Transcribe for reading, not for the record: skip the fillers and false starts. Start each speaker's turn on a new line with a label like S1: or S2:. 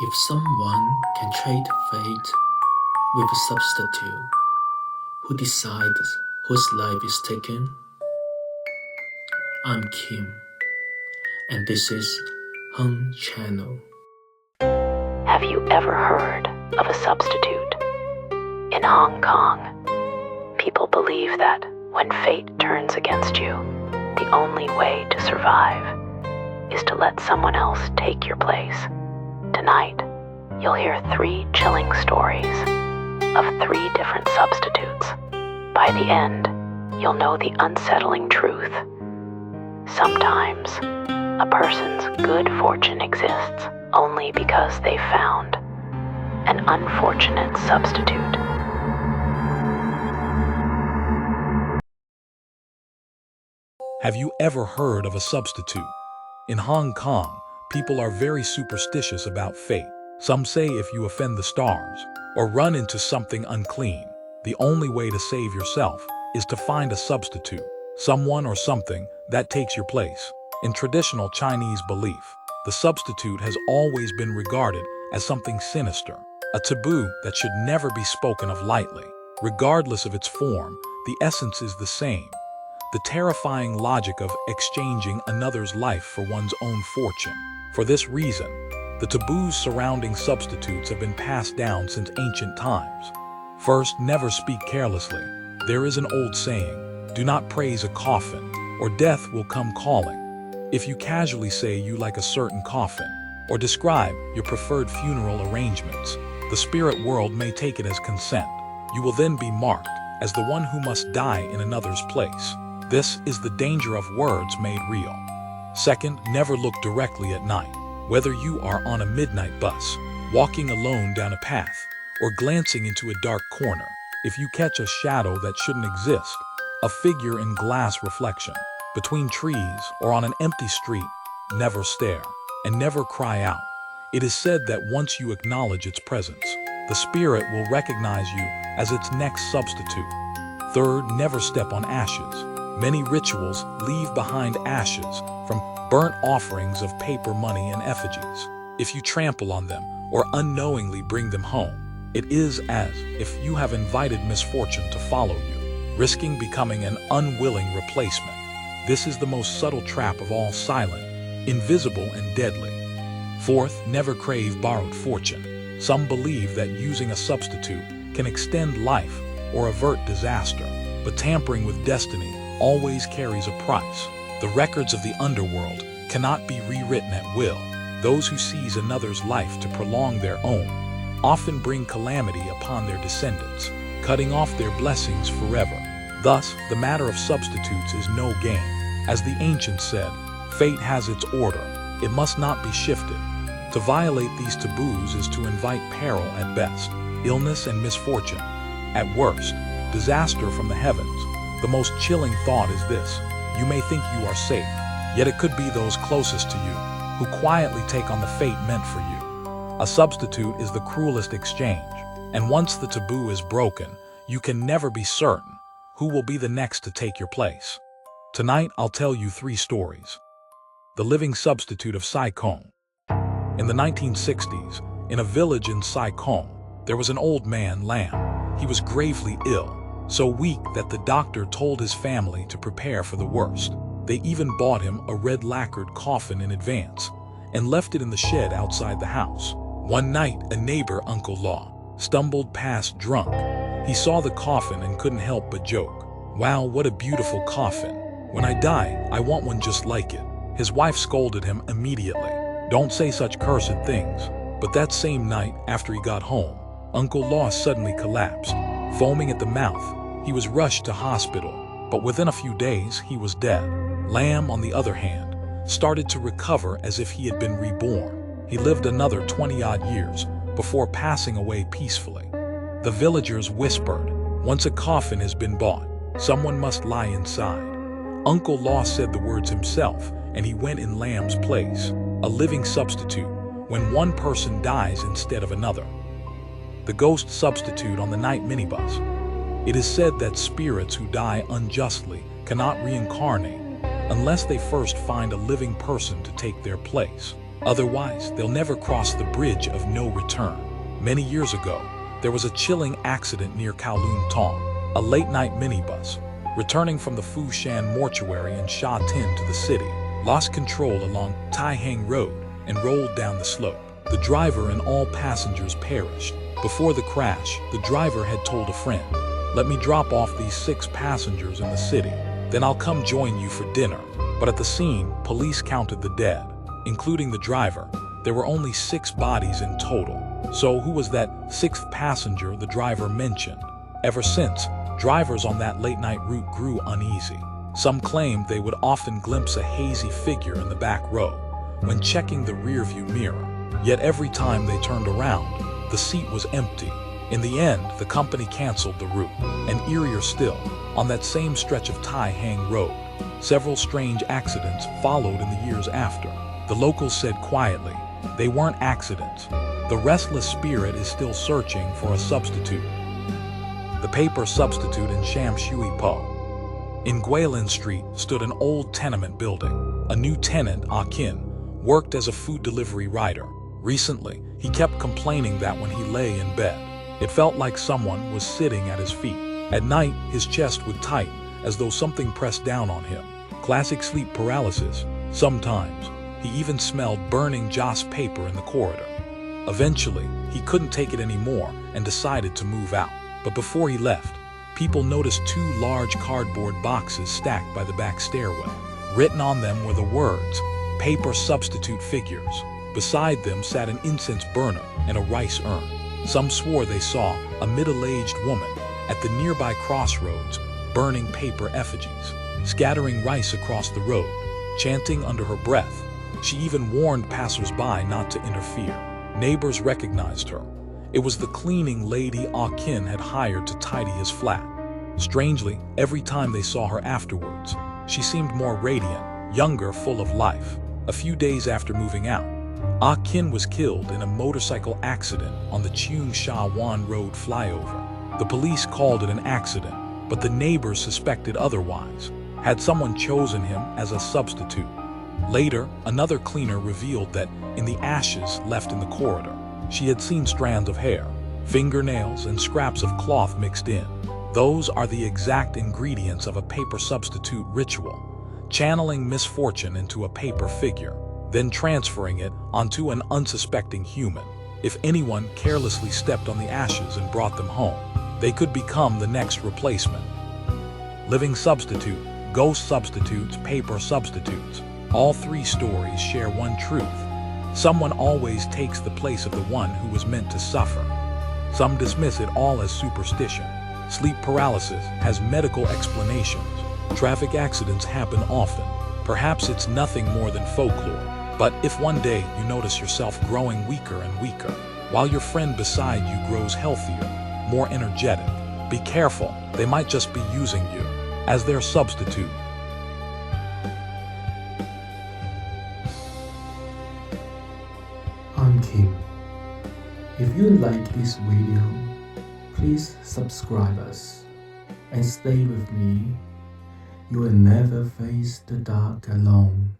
S1: If someone can trade fate with a substitute, who decides whose life is taken? I'm Kim, and this is Hung Channel.
S2: Have you ever heard of a substitute? In Hong Kong, people believe that when fate turns against you, the only way to survive is to let someone else take your place. Tonight, you'll hear 3 chilling stories of 3 different substitutes. By the end, you'll know the unsettling truth. Sometimes, a person's good fortune exists only because they found an unfortunate substitute.
S3: Have you ever heard of a substitute? In Hong Kong, people are very superstitious about fate. Some say if you offend the stars or run into something unclean, the only way to save yourself is to find a substitute, someone or something that takes your place. In traditional Chinese belief, the substitute has always been regarded as something sinister, a taboo that should never be spoken of lightly. Regardless of its form, the essence is the same. The terrifying logic of exchanging another's life for one's own fortune. For this reason, the taboos surrounding substitutes have been passed down since ancient times. First, never speak carelessly. There is an old saying, do not praise a coffin, or death will come calling. If you casually say you like a certain coffin, or describe your preferred funeral arrangements, the spirit world may take it as consent. You will then be marked as the one who must die in another's place. This is the danger of words made real. Second, never look directly at night. Whether you are on a midnight bus, walking alone down a path, or glancing into a dark corner, if you catch a shadow that shouldn't exist, a figure in glass reflection, between trees or on an empty street, never stare and never cry out. It is said that once you acknowledge its presence, the spirit will recognize you as its next substitute. Third, never step on ashes. Many rituals leave behind ashes from burnt offerings of paper money and effigies. If you trample on them or unknowingly bring them home, it is as if you have invited misfortune to follow you, risking becoming an unwilling replacement. This is the most subtle trap of all, silent, invisible, and deadly. Fourth, never crave borrowed fortune. Some believe that using a substitute can extend life or avert disaster, but tampering with destiny always carries a price. The records of the underworld cannot be rewritten at will. Those who seize another's life to prolong their own often bring calamity upon their descendants, cutting off their blessings forever. Thus, the matter of substitutes is no game. As the ancients said, fate has its order. It must not be shifted. To violate these taboos is to invite peril at best, illness and misfortune at worst, disaster from the heavens. The most chilling thought is this: you may think you are safe, yet it could be those closest to you who quietly take on the fate meant for you. A substitute is the cruelest exchange, and once the taboo is broken, you can never be certain who will be the next to take your place. Tonight, I'll tell you 3 stories. The living substitute of Sai Kung. In the 1960s, in a village in Sai Kung, there was an old man, Lam. He was gravely ill, so weak that the doctor told his family to prepare for the worst. They even bought him a red lacquered coffin in advance and left it in the shed outside the house. One night, a neighbor, Uncle Law, stumbled past drunk. He saw the coffin and couldn't help but joke, "Wow, what a beautiful coffin. When I die, I want one just like it." His wife scolded him immediately. "Don't say such cursed things." But that same night, after he got home, Uncle Law suddenly collapsed. Foaming at the mouth, he was rushed to hospital, but within a few days, he was dead. Lam, on the other hand, started to recover as if he had been reborn. He lived another 20-odd years before passing away peacefully. The villagers whispered, "Once a coffin has been bought, someone must lie inside." Uncle Law said the words himself, and he went in Lam's place, a living substitute, when one person dies instead of another. The ghost substitute on the night minibus. It is said that spirits who die unjustly cannot reincarnate unless they first find a living person to take their place. Otherwise, they'll never cross the bridge of no return. Many years ago, there was a chilling accident near Kowloon, Tong. A late-night minibus, returning from the Fushan mortuary in Sha Tin to the city, lost control along Taihang Road and rolled down the slope. The driver and all passengers perished. Before the crash, the driver had told a friend, "Let me drop off these 6 passengers in the city, then I'll come join you for dinner." But at the scene, police counted the dead. Including the driver, there were only 6 bodies in total. So who was that 6th passenger the driver mentioned? Ever since, drivers on that late-night route grew uneasy. Some claimed they would often glimpse a hazy figure in the back row when checking the rearview mirror. Yet every time they turned around, the seat was empty. In the end, the company canceled the route. And eerier still, on that same stretch of Taihang Road, several strange accidents followed in the years after. The locals said quietly, they weren't accidents. The restless spirit is still searching for a substitute. The paper substitute in Sham Shui Po. In Guilin Street stood an old tenement building. A new tenant, Akin, worked as a food delivery rider. Recently, he kept complaining that when he lay in bed, it felt like someone was sitting at his feet. At night, his chest would tighten, as though something pressed down on him. Classic sleep paralysis. Sometimes, he even smelled burning joss paper in the corridor. Eventually, he couldn't take it anymore and decided to move out. But before he left, people noticed 2 large cardboard boxes stacked by the back stairway. Written on them were the words, "Paper substitute figures." Beside them sat an incense burner and a rice urn. Some swore they saw a middle-aged woman at the nearby crossroads burning paper effigies, scattering rice across the road, chanting under her breath. She even warned passers-by not to interfere. Neighbors recognized her. It was the cleaning lady Akin had hired to tidy his flat. Strangely, every time they saw her afterwards, she seemed more radiant, younger, full of life. A few days after moving out, Akin was killed in a motorcycle accident on the Cheung Sha Wan Road flyover. The police called it an accident, but the neighbors suspected otherwise. Had someone chosen him as a substitute? Later, another cleaner revealed that in the ashes left in the corridor, she had seen strands of hair, fingernails, and scraps of cloth mixed in. Those are the exact ingredients of a paper substitute ritual, channeling misfortune into a paper figure, then transferring it onto an unsuspecting human. If anyone carelessly stepped on the ashes and brought them home, they could become the next replacement. Living substitute, ghost substitutes, paper substitutes. All 3 stories share one truth. Someone always takes the place of the one who was meant to suffer. Some dismiss it all as superstition. Sleep paralysis has medical explanations. Traffic accidents happen often. Perhaps it's nothing more than folklore. But if one day you notice yourself growing weaker and weaker, while your friend beside you grows healthier, more energetic, be careful. They might just be using you as their substitute.
S1: I'm Kim. If you like this video, please subscribe us and stay with me. You will never face the dark alone.